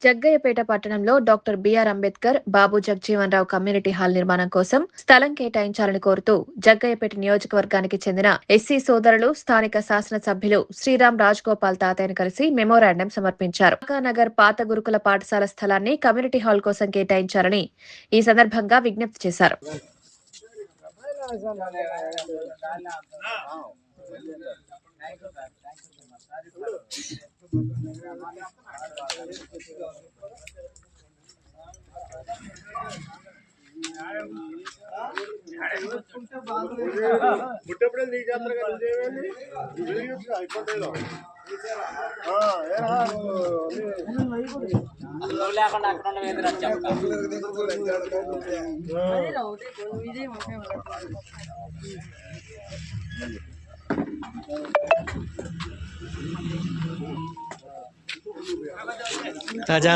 జగ్గయ్యపేట పట్టణంలో doctor BR Ambedkar, బాబు జగజీవన్ రావు community hall నిర్మాణం కోసం స్థలం కేటాయించాలని కోరుతూ జగ్గయ్యపేట నియోజకవర్గానికి చెందిన ఎస్సీ సోదరులు స్థానిక శాసనసభ్యులు శ్రీరామ్ రాజగోపాల్ తాతయ్యను కలిసి మెమోరాండం సమర్పించారు. నగర్ పాత గురుకుల పాఠశాల స్థలాన్ని కమ్యూనిటీ హాల్ కోసం కేటాయించాలని ఈ సందర్భంగా విజ్ఞప్తి చేశారు. Raja